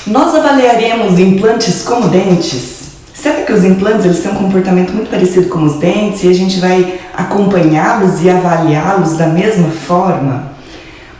Nós avaliaremos implantes como dentes? Será que os implantes eles têm um comportamento muito parecido com os dentes e a gente vai acompanhá-los e avaliá-los da mesma forma?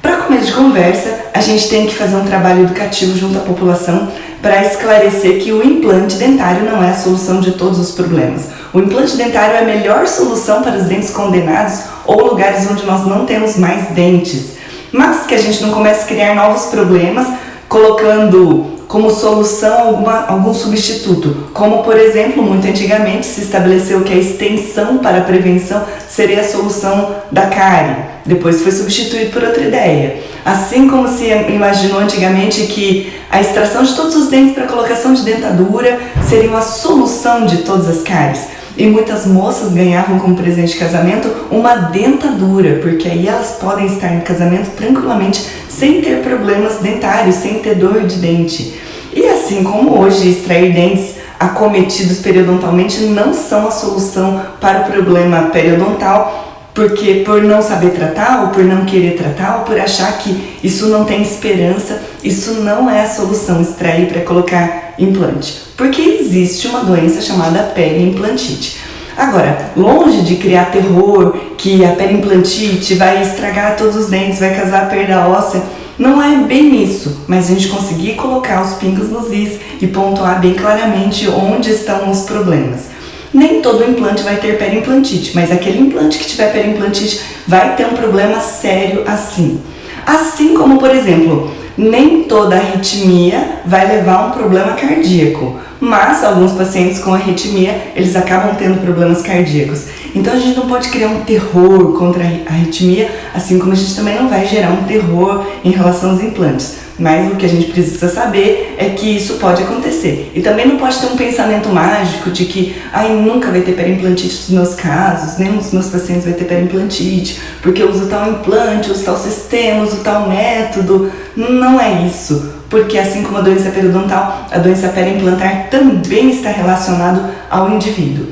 Para começo de conversa, a gente tem que fazer um trabalho educativo junto à população para esclarecer que o implante dentário não é a solução de todos os problemas. O implante dentário é a melhor solução para os dentes condenados ou lugares onde nós não temos mais dentes, mas que a gente não comece a criar novos problemas colocando como solução algum substituto, como por exemplo, muito antigamente se estabeleceu que a extensão para a prevenção seria a solução da cárie, depois foi substituído por outra ideia. Assim como se imaginou antigamente que a extração de todos os dentes para a colocação de dentadura seria a solução de todas as cáries. E muitas moças ganhavam como presente de casamento uma dentadura, porque aí elas podem estar no casamento tranquilamente, sem ter problemas dentários, sem ter dor de dente. E assim como hoje extrair dentes acometidos periodontalmente não são a solução para o problema periodontal, porque por não saber tratar, ou por não querer tratar, ou por achar que isso não tem esperança, isso não é a solução, extrair para colocar implante. Porque existe uma doença chamada periimplantite. Agora, longe de criar terror, que a periimplantite vai estragar todos os dentes, vai causar a perda óssea, não é bem isso, mas a gente conseguir colocar os pingos nos is e pontuar bem claramente onde estão os problemas. Nem todo implante vai ter periimplantite, mas aquele implante que tiver periimplantite vai ter um problema sério assim. Assim como, por exemplo, nem toda arritmia vai levar a um problema cardíaco, mas alguns pacientes com arritmia, eles acabam tendo problemas cardíacos. Então a gente não pode criar um terror contra a arritmia, assim como a gente também não vai gerar um terror em relação aos implantes. Mas o que a gente precisa saber é que isso pode acontecer. E também não pode ter um pensamento mágico de que nunca vai ter periimplantite nos meus casos, nenhum dos meus pacientes vai ter periimplantite, porque eu uso tal implante, uso tal sistema, uso tal método. Não é isso, porque assim como a doença periodontal, a doença periimplantar também está relacionada ao indivíduo.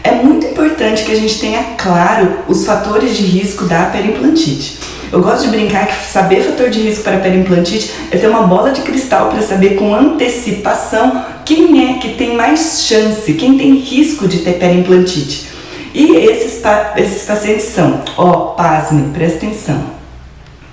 É muito importante que a gente tenha claro os fatores de risco da periimplantite. Eu gosto de brincar que saber fator de risco para periimplantite é ter uma bola de cristal para saber com antecipação quem é que tem mais chance, quem tem risco de ter periimplantite. E esses pacientes são, pasme, presta atenção.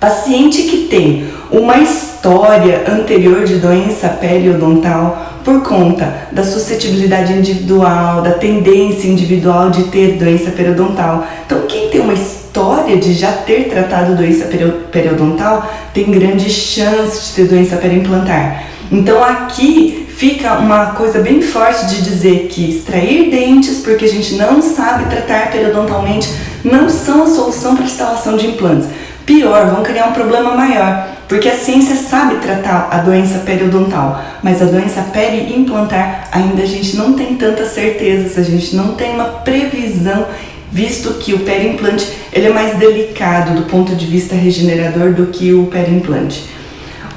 Paciente que tem uma história anterior de doença periodontal por conta da suscetibilidade individual, da tendência individual de ter doença periodontal. Então, quem tem uma história de já ter tratado doença periodontal tem grande chance de ter doença periimplantar. Então, aqui fica uma coisa bem forte de dizer que extrair dentes, porque a gente não sabe tratar periodontalmente, não são a solução para a instalação de implantes. Pior, vão criar um problema maior, porque a ciência sabe tratar a doença periodontal, mas a doença periimplantar ainda a gente não tem tantas certezas, a gente não tem uma previsão, visto que o periimplante ele é mais delicado do ponto de vista regenerador do que o periimplante.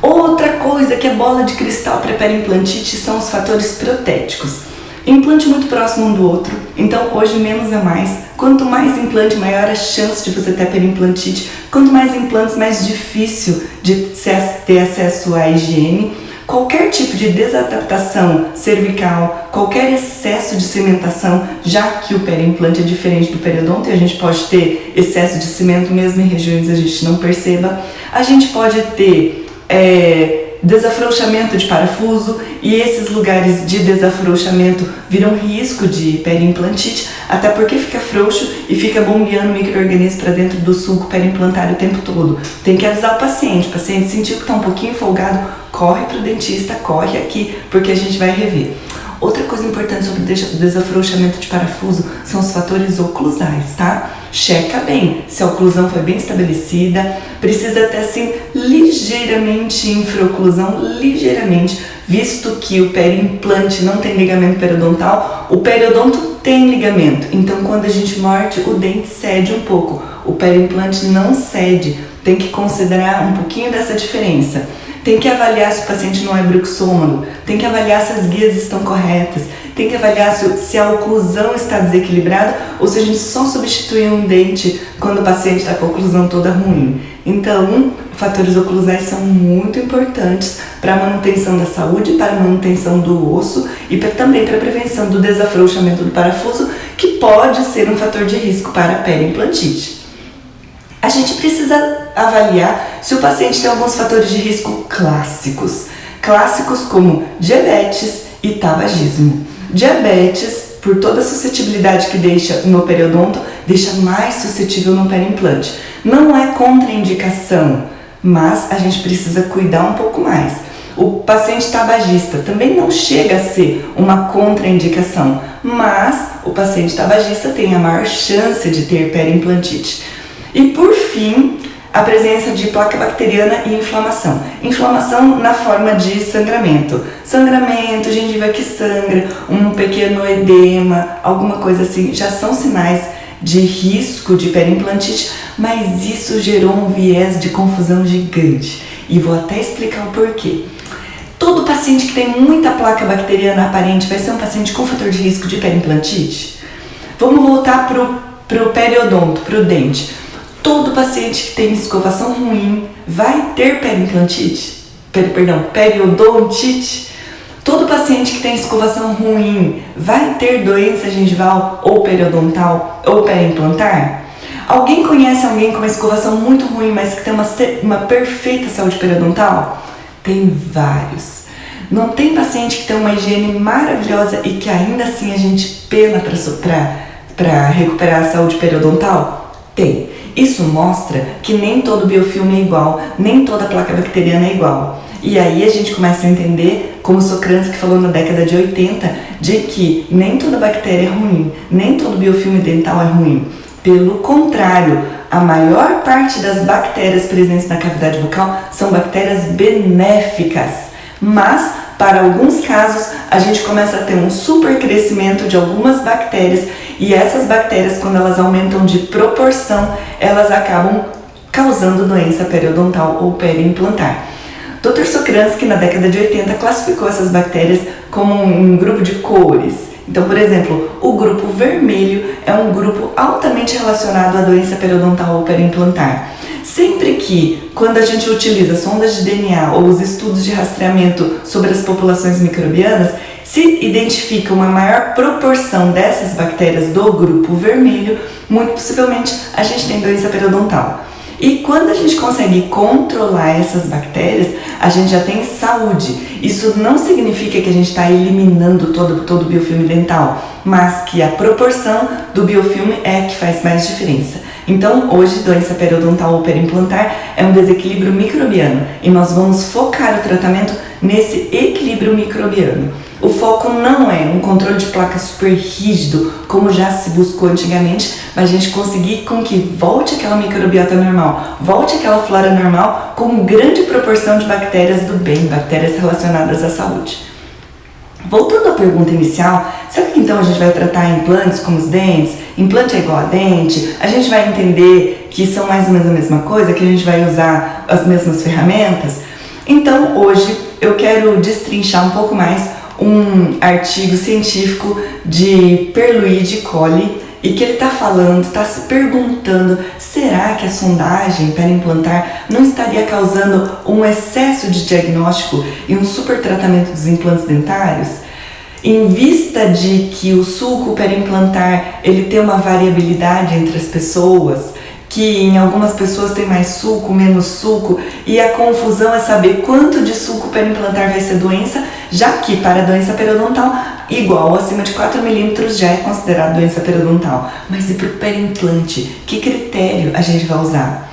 Outra coisa que é bola de cristal para periimplantite são os fatores protéticos. Implante muito próximo um do outro, então hoje menos é mais. Quanto mais implante, maior a chance de você ter periimplantite. Quanto mais implantes, mais difícil de ter acesso à higiene. Qualquer tipo de desadaptação cervical, qualquer excesso de cimentação, já que o periimplante é diferente do periodonto e a gente pode ter excesso de cimento mesmo em regiões que a gente não perceba. A gente pode ter desafrouxamento de parafuso e esses lugares de desafrouxamento viram risco de periimplantite, até porque fica frouxo e fica bombeando micro-organismos para dentro do sulco periimplantar o tempo todo. Tem que avisar o paciente sentiu que está um pouquinho folgado, corre para o dentista, corre aqui, porque a gente vai rever. Outra coisa importante sobre o desafrouxamento de parafuso são os fatores oclusais, tá? Checa bem se a oclusão foi bem estabelecida, precisa ter assim ligeiramente infraoclusão, ligeiramente, visto que o periimplante não tem ligamento periodontal, o periodonto tem ligamento, então quando a gente morde o dente cede um pouco, o periimplante não cede, tem que considerar um pouquinho dessa diferença. Tem que avaliar se o paciente não é bruxômago, tem que avaliar se as guias estão corretas, tem que avaliar se a oclusão está desequilibrada ou se a gente só substitui um dente quando o paciente está com a oclusão toda ruim. Então, fatores oclusais são muito importantes para a manutenção da saúde, para a manutenção do osso e também para a prevenção do desafrouxamento do parafuso, que pode ser um fator de risco para a periimplantite. A gente precisa avaliar se o paciente tem alguns fatores de risco clássicos como diabetes e tabagismo. Diabetes, por toda a suscetibilidade que deixa no periodonto, deixa mais suscetível no periimplante. Não é contraindicação, mas a gente precisa cuidar um pouco mais. O paciente tabagista também não chega a ser uma contraindicação, mas o paciente tabagista tem a maior chance de ter periimplantite. E por fim, a presença de placa bacteriana e inflamação. Inflamação na forma de sangramento. Sangramento, gengiva que sangra, um pequeno edema, alguma coisa assim, já são sinais de risco de periimplantite, mas isso gerou um viés de confusão gigante. E vou até explicar o porquê. Todo paciente que tem muita placa bacteriana aparente vai ser um paciente com fator de risco de periimplantite? Vamos voltar pro periodonto, pro dente. Todo paciente que tem escovação ruim vai ter periimplantite? Periodontite? Todo paciente que tem escovação ruim vai ter doença gengival ou periodontal ou periimplantar? Alguém conhece alguém com uma escovação muito ruim, mas que tem uma perfeita saúde periodontal? Tem vários. Não tem paciente que tem uma higiene maravilhosa e que ainda assim a gente pena para recuperar a saúde periodontal? Tem. Isso mostra que nem todo biofilme é igual, nem toda placa bacteriana é igual. E aí a gente começa a entender, como Socrates que falou na década de 80, de que nem toda bactéria é ruim, nem todo biofilme dental é ruim. Pelo contrário, a maior parte das bactérias presentes na cavidade bucal são bactérias benéficas. Mas, para alguns casos, a gente começa a ter um supercrescimento de algumas bactérias e essas bactérias, quando elas aumentam de proporção, elas acabam causando doença periodontal ou periimplantar. Dr. Sokransky, na década de 80, classificou essas bactérias como um grupo de cores. Então, por exemplo, o grupo vermelho é um grupo altamente relacionado à doença periodontal ou periimplantar. Sempre que, quando a gente utiliza sondas de DNA ou os estudos de rastreamento sobre as populações microbianas, se identifica uma maior proporção dessas bactérias do grupo vermelho, muito possivelmente a gente tem doença periodontal. E quando a gente consegue controlar essas bactérias, a gente já tem saúde. Isso não significa que a gente está eliminando todo o biofilme dental, mas que a proporção do biofilme é que faz mais diferença. Então, hoje, doença periodontal ou periimplantar é um desequilíbrio microbiano e nós vamos focar o tratamento nesse equilíbrio microbiano. O foco não é um controle de placa super rígido, como já se buscou antigamente, mas a gente conseguir com que volte aquela microbiota normal, volte aquela flora normal com grande proporção de bactérias do bem, bactérias relacionadas à saúde. Voltando à pergunta inicial, será que então a gente vai tratar implantes como os dentes? Implante é igual a dente? A gente vai entender que são mais ou menos a mesma coisa, que a gente vai usar as mesmas ferramentas? Então, hoje eu quero destrinchar um pouco mais um artigo científico de Pierluigi Colli e que ele está falando, está se perguntando, será que a sondagem periimplantar não estaria causando um excesso de diagnóstico e um super tratamento dos implantes dentários? Em vista de que o sulco periimplantar ele tem uma variabilidade entre as pessoas, que em algumas pessoas tem mais sulco, menos sulco, e a confusão é saber quanto de sulco periimplantar vai ser doença, já que para a doença periodontal, igual acima de 4 milímetros já é considerado doença periodontal. Mas e para o periimplante? Que critério a gente vai usar?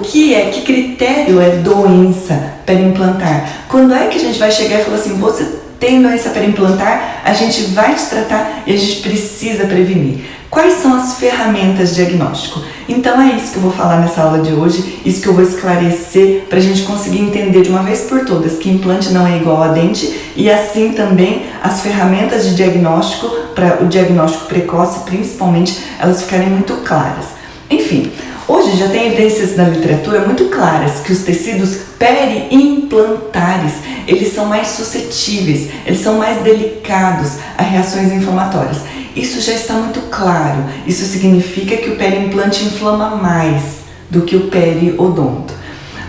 Que critério é doença periimplantar? Quando é que a gente vai chegar e falar assim, você tem doença periimplantar, a gente vai te tratar e a gente precisa prevenir? Quais são as ferramentas de diagnóstico? Então é isso que eu vou falar nessa aula de hoje, isso que eu vou esclarecer para a gente conseguir entender de uma vez por todas que implante não é igual a dente e assim também as ferramentas de diagnóstico, para o diagnóstico precoce principalmente, elas ficarem muito claras. Enfim, hoje já tem evidências na literatura muito claras que os tecidos Periimplantares, eles são mais suscetíveis, eles são mais delicados a reações inflamatórias. Isso já está muito claro. Isso significa que o periimplante inflama mais do que o periodonto.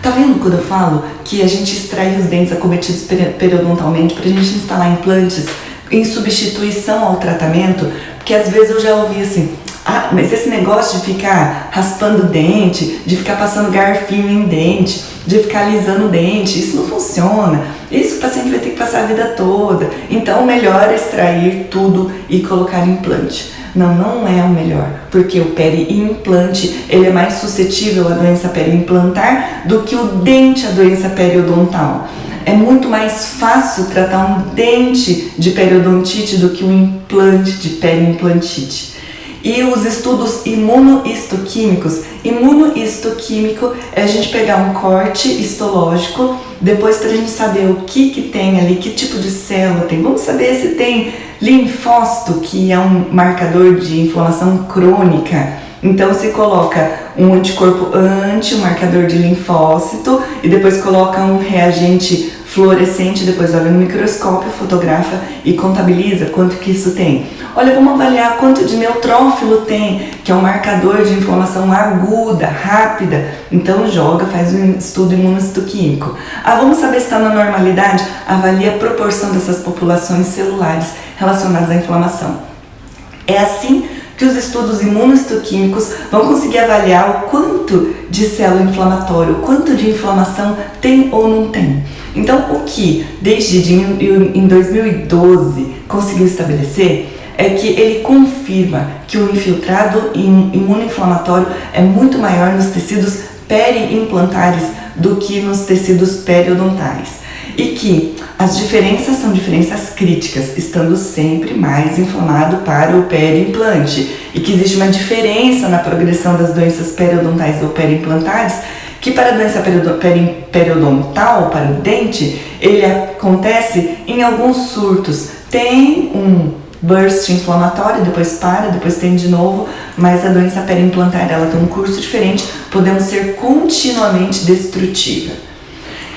Tá vendo quando eu falo que a gente extrai os dentes acometidos periodontalmente para a gente instalar implantes em substituição ao tratamento? Porque às vezes eu já ouvi assim: ah, mas esse negócio de ficar raspando o dente, de ficar passando garfinho em dente, de ficar alisando o dente, isso não funciona. Isso o paciente vai ter que passar a vida toda. Então o melhor é extrair tudo e colocar implante. Não, não é o melhor, porque o periimplante ele é mais suscetível à doença periimplantar do que o dente à doença periodontal. É muito mais fácil tratar um dente de periodontite do que um implante de periimplantite. E os estudos imunohistoquímicos. Imunohistoquímico é a gente pegar um corte histológico, depois para a gente saber o que tem ali, que tipo de célula tem. Vamos saber se tem linfócito, que é um marcador de inflamação crônica. Então se coloca um anticorpo um marcador de linfócito, e depois coloca um reagente fluorescente, depois olha no microscópio, fotografa e contabiliza quanto que isso tem. Olha, vamos avaliar quanto de neutrófilo tem, que é um marcador de inflamação aguda, rápida. Então joga, faz um estudo imunohistoquímico. Ah, vamos saber se está na normalidade? Avalia a proporção dessas populações celulares relacionadas à inflamação. É assim que os estudos imunohistoquímicos vão conseguir avaliar o quanto de célula inflamatória, o quanto de inflamação tem ou não tem. Então, o que desde em 2012 conseguiu estabelecer é que ele confirma que o infiltrado imunoinflamatório é muito maior nos tecidos periimplantares do que nos tecidos periodontais. E que as diferenças são diferenças críticas, estando sempre mais inflamado para o periimplante. E que existe uma diferença na progressão das doenças periodontais ou periimplantares, que para a doença periodontal, para o dente, ele acontece em alguns surtos. Tem um burst inflamatório, depois para, depois tem de novo, mas a doença periimplantar ela tem um curso diferente, podemos ser continuamente destrutiva.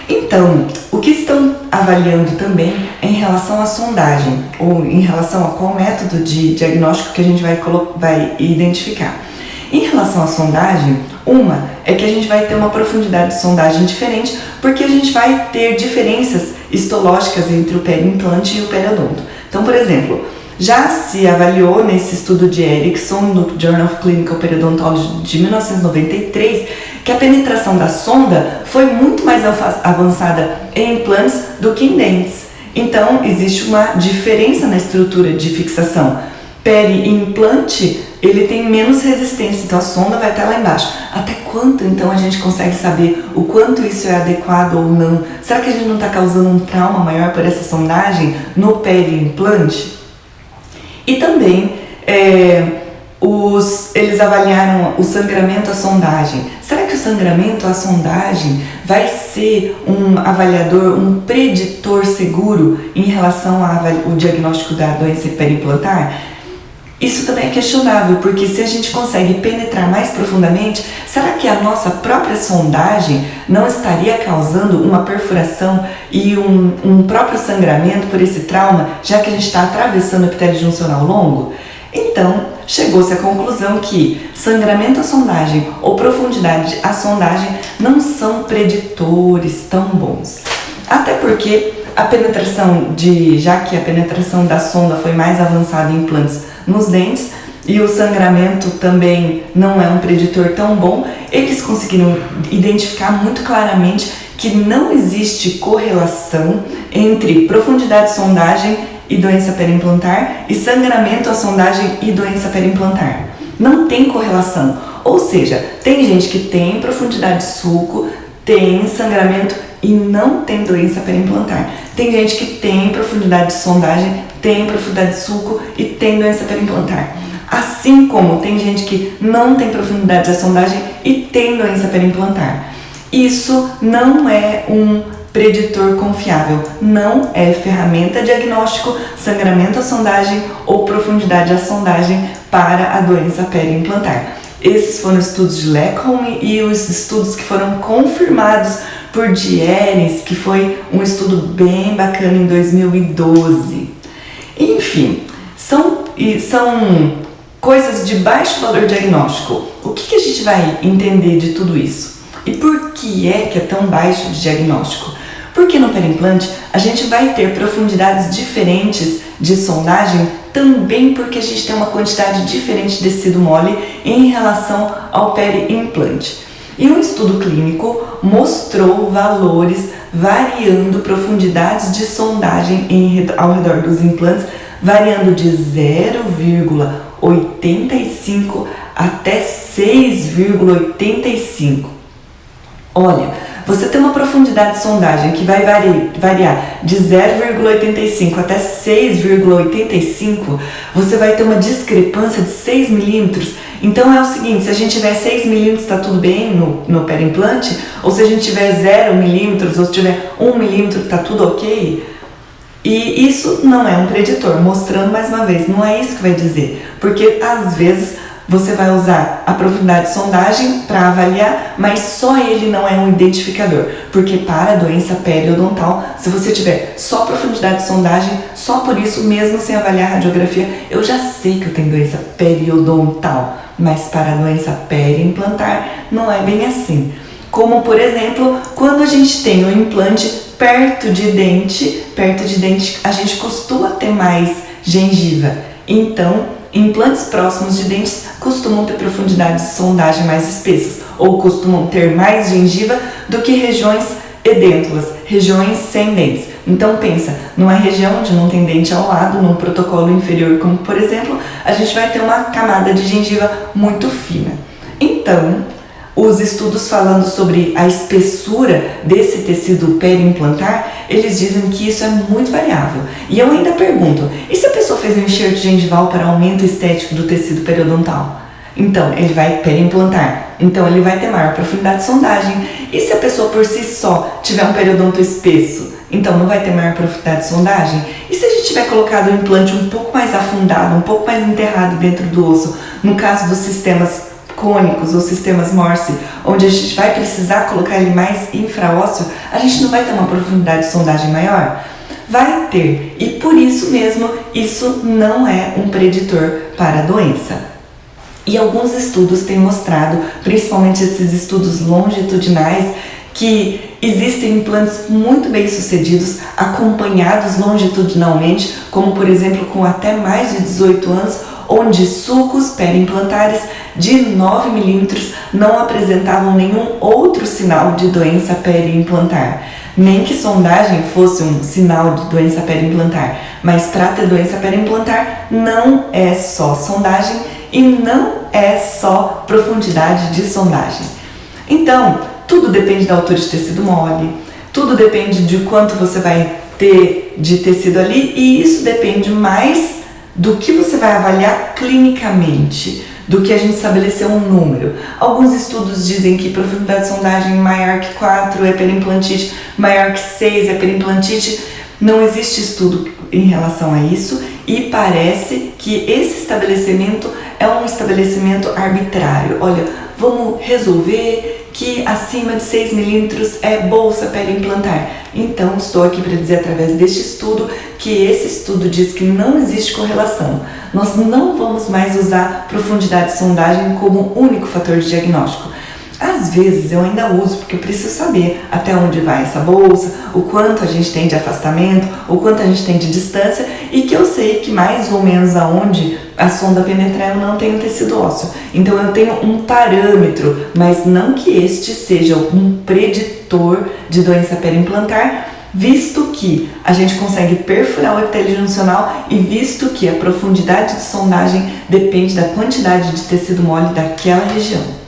Então, o que estão avaliando também é em relação à sondagem, ou em relação a qual método de diagnóstico que a gente vai identificar. Em relação à sondagem, uma é que a gente vai ter uma profundidade de sondagem diferente, porque a gente vai ter diferenças histológicas entre o periimplante e o periodonto. Então, por exemplo, já se avaliou nesse estudo de Erickson, no Journal of Clinical Periodontology de 1993, que a penetração da sonda foi muito mais avançada em implantes do que em dentes. Então, existe uma diferença na estrutura de fixação. Periimplante, ele tem menos resistência, então a sonda vai estar lá embaixo. Até quanto, então, a gente consegue saber o quanto isso é adequado ou não? Será que a gente não está causando um trauma maior por essa sondagem no periimplante? E também, eles avaliaram o sangramento à sondagem. Será que o sangramento à sondagem vai ser um avaliador, um preditor seguro em relação ao diagnóstico da doença periimplantar? Isso também é questionável, porque se a gente consegue penetrar mais profundamente, será que a nossa própria sondagem não estaria causando uma perfuração e um próprio sangramento por esse trauma, já que a gente está atravessando o epitélio juncional longo? Então, chegou-se à conclusão que sangramento à sondagem ou profundidade à sondagem não são preditores tão bons. Até porque a penetração já que a penetração da sonda foi mais avançada em implantes nos dentes e o sangramento também não é um preditor tão bom, eles conseguiram identificar muito claramente que não existe correlação entre profundidade de sondagem e doença periimplantar e sangramento à sondagem e doença periimplantar. Não tem correlação. Ou seja, tem gente que tem profundidade de sulco, tem sangramento e não tem doença periimplantar. Tem gente que tem profundidade de sondagem, tem profundidade de sulco e tem doença periimplantar. Assim como tem gente que não tem profundidade de sondagem e tem doença periimplantar. Isso não é um preditor confiável, não é ferramenta diagnóstico, sangramento à sondagem ou profundidade à sondagem para a doença periimplantar. Esses foram estudos de Lackholm e os estudos que foram confirmados por Dieres, que foi um estudo bem bacana em 2012. Enfim, são coisas de baixo valor diagnóstico. O que a gente vai entender de tudo isso? E por que é tão baixo de diagnóstico? Porque no perimplante a gente vai ter profundidades diferentes de sondagem, também porque a gente tem uma quantidade diferente de tecido mole em relação ao periimplante. E um estudo clínico mostrou valores variando profundidades de sondagem ao redor dos implantes, variando de 0,85 até 6,85. Olha, você tem uma profundidade de sondagem que vai variar de 0,85 até 6,85, você vai ter uma discrepância de 6 milímetros. Então é o seguinte, se a gente tiver 6 milímetros está tudo bem no perimplante, ou se a gente tiver 0 milímetros, ou se tiver 1 milímetro está tudo ok. E isso não é um preditor, mostrando mais uma vez, não é isso que vai dizer, porque às vezes você vai usar a profundidade de sondagem para avaliar, mas só ele não é um identificador, porque para a doença periodontal, se você tiver só profundidade de sondagem, só por isso, mesmo sem avaliar a radiografia, eu já sei que eu tenho doença periodontal, mas para a doença periimplantar não é bem assim. Como, por exemplo, quando a gente tem o implante perto de dente, a gente costuma ter mais gengiva. Então, implantes próximos de dentes costumam ter profundidades de sondagem mais espessas ou costumam ter mais gengiva do que regiões edêntulas, regiões sem dentes. Então pensa, numa região onde não tem dente ao lado, num protocolo inferior, como por exemplo, a gente vai ter uma camada de gengiva muito fina. Então, os estudos falando sobre a espessura desse tecido periimplantar, eles dizem que isso é muito variável. E eu ainda pergunto, e se a pessoa fez um enxerto gengival para aumento estético do tecido periodontal? Então, ele vai periimplantar. Então, ele vai ter maior profundidade de sondagem. E se a pessoa por si só tiver um periodonto espesso? Então, não vai ter maior profundidade de sondagem? E se a gente tiver colocado o implante um pouco mais afundado, um pouco mais enterrado dentro do osso, no caso dos sistemas cônicos ou sistemas Morse, onde a gente vai precisar colocar ele mais infraósseo, a gente não vai ter uma profundidade de sondagem maior? Vai ter, e por isso mesmo, isso não é um preditor para a doença. E alguns estudos têm mostrado, principalmente esses estudos longitudinais, que existem implantes muito bem sucedidos, acompanhados longitudinalmente, como por exemplo com até mais de 18 anos, onde sulcos periimplantares de 9 milímetros não apresentavam nenhum outro sinal de doença periimplantar. Nem que sondagem fosse um sinal de doença periimplantar, mas para ter doença periimplantar não é só sondagem e não é só profundidade de sondagem. Então, tudo depende da altura de tecido mole, tudo depende de quanto você vai ter de tecido ali, e isso depende mais do que você vai avaliar clinicamente, do que a gente estabeleceu um número. Alguns estudos dizem que profundidade de sondagem maior que 4 é perimplantite, maior que 6 é perimplantite. Não existe estudo em relação a isso e parece que esse estabelecimento é um estabelecimento arbitrário. Olha, vamos resolver que acima de 6 milímetros é bolsa periimplantar. Então, estou aqui para dizer através deste estudo que esse estudo diz que não existe correlação. Nós não vamos mais usar profundidade de sondagem como único fator de diagnóstico. Às vezes eu ainda uso porque eu preciso saber até onde vai essa bolsa, o quanto a gente tem de afastamento, o quanto a gente tem de distância e que eu sei que mais ou menos aonde a sonda penetrar eu não tenho tecido ósseo. Então eu tenho um parâmetro, mas não que este seja um preditor de doença periimplantar, visto que a gente consegue perfurar o epitélio juncional e visto que a profundidade de sondagem depende da quantidade de tecido mole daquela região.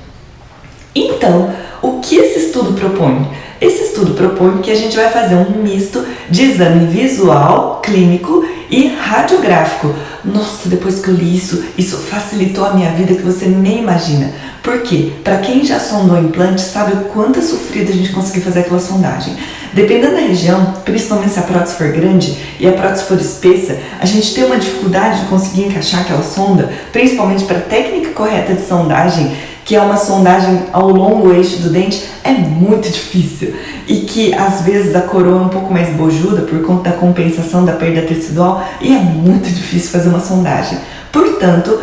Então, o que esse estudo propõe? Esse estudo propõe que a gente vai fazer um misto de exame visual, clínico e radiográfico. Nossa, depois que eu li isso facilitou a minha vida que você nem imagina. Por quê? Para quem já sondou implante, sabe o quanto é sofrido a gente conseguir fazer aquela sondagem. Dependendo da região, principalmente se a prótese for grande e a prótese for espessa, a gente tem uma dificuldade de conseguir encaixar aquela sonda, principalmente para a técnica correta de sondagem, que é uma sondagem ao longo eixo do dente, é muito difícil e que às vezes a coroa é um pouco mais bojuda por conta da compensação da perda tecidual e é muito difícil fazer uma sondagem. Portanto,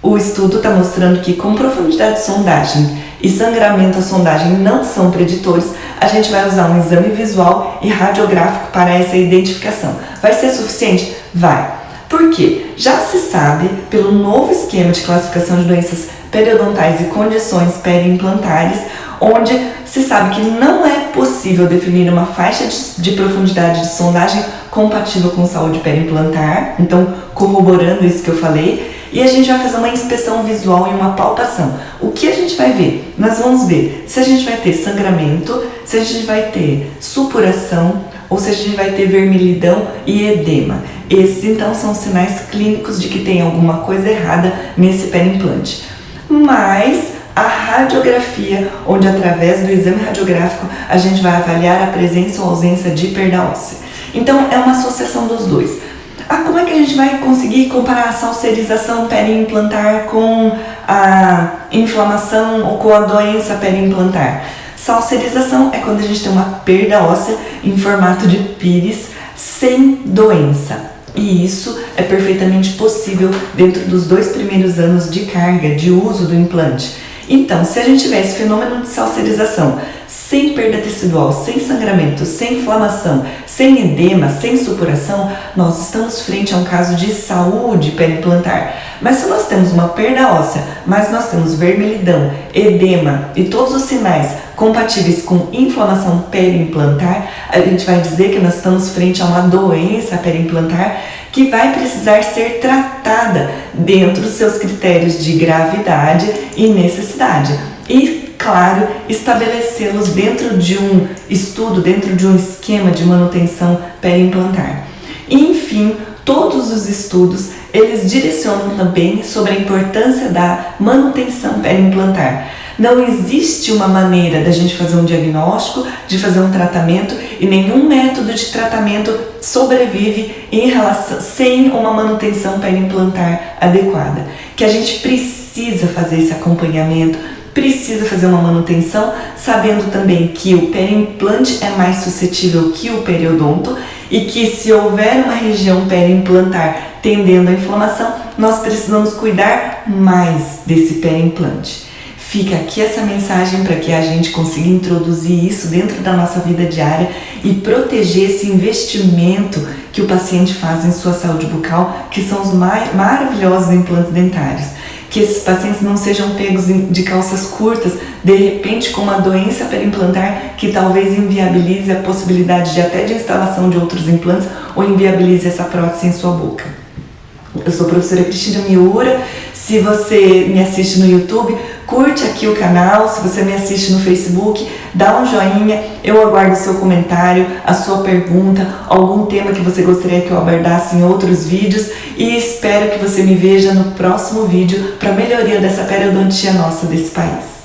o estudo está mostrando que com profundidade de sondagem e sangramento à sondagem não são preditores, a gente vai usar um exame visual e radiográfico para essa identificação. Vai ser suficiente? Vai. Por quê? Já se sabe, pelo novo esquema de classificação de doenças periodontais e condições periimplantares, onde se sabe que não é possível definir uma faixa de profundidade de sondagem compatível com saúde periimplantar, então corroborando isso que eu falei, e a gente vai fazer uma inspeção visual e uma palpação. O que a gente vai ver? Nós vamos ver se a gente vai ter sangramento, se a gente vai ter supuração ou se a gente vai ter vermelhidão e edema. Esses então são sinais clínicos de que tem alguma coisa errada nesse periimplante. Mas a radiografia, onde através do exame radiográfico a gente vai avaliar a presença ou ausência de perda óssea. Então é uma associação dos dois. Como é que a gente vai conseguir comparar a salserização periimplantar com a inflamação ou com a doença periimplantar? Salserização é quando a gente tem uma perda óssea em formato de pires sem doença. E isso é perfeitamente possível dentro dos 2 primeiros anos de carga, de uso do implante. Então, se a gente tiver esse fenômeno de salserização, sem perda tecidual, sem sangramento, sem inflamação, sem edema, sem supuração, nós estamos frente a um caso de saúde periimplantar. Mas se nós temos uma perda óssea, mas nós temos vermelhidão, edema e todos os sinais compatíveis com inflamação periimplantar, a gente vai dizer que nós estamos frente a uma doença periimplantar que vai precisar ser tratada dentro dos seus critérios de gravidade e necessidade. E, claro, estabelecê-los dentro de um estudo, dentro de um esquema de manutenção periimplantar. Enfim, todos os estudos, eles direcionam também sobre a importância da manutenção periimplantar. Não existe uma maneira da gente fazer um diagnóstico, de fazer um tratamento, e nenhum método de tratamento sobrevive sem uma manutenção periimplantar adequada. Que a gente precisa fazer esse acompanhamento, precisa fazer uma manutenção, sabendo também que o periimplante é mais suscetível que o periodonto e que se houver uma região periimplantar tendendo à inflamação, nós precisamos cuidar mais desse periimplante. Fica aqui essa mensagem para que a gente consiga introduzir isso dentro da nossa vida diária e proteger esse investimento que o paciente faz em sua saúde bucal, que são os maravilhosos implantes dentários. Que esses pacientes não sejam pegos de calças curtas, de repente com uma doença periimplantar que talvez inviabilize a possibilidade de instalação de outros implantes ou inviabilize essa prótese em sua boca. Eu sou a professora Cristina Miura. Se você me assiste no YouTube, curte aqui o canal. Se você me assiste no Facebook, dá um joinha. Eu aguardo o seu comentário, a sua pergunta, algum tema que você gostaria que eu abordasse em outros vídeos, e espero que você me veja no próximo vídeo para a melhoria dessa periodontia nossa desse país.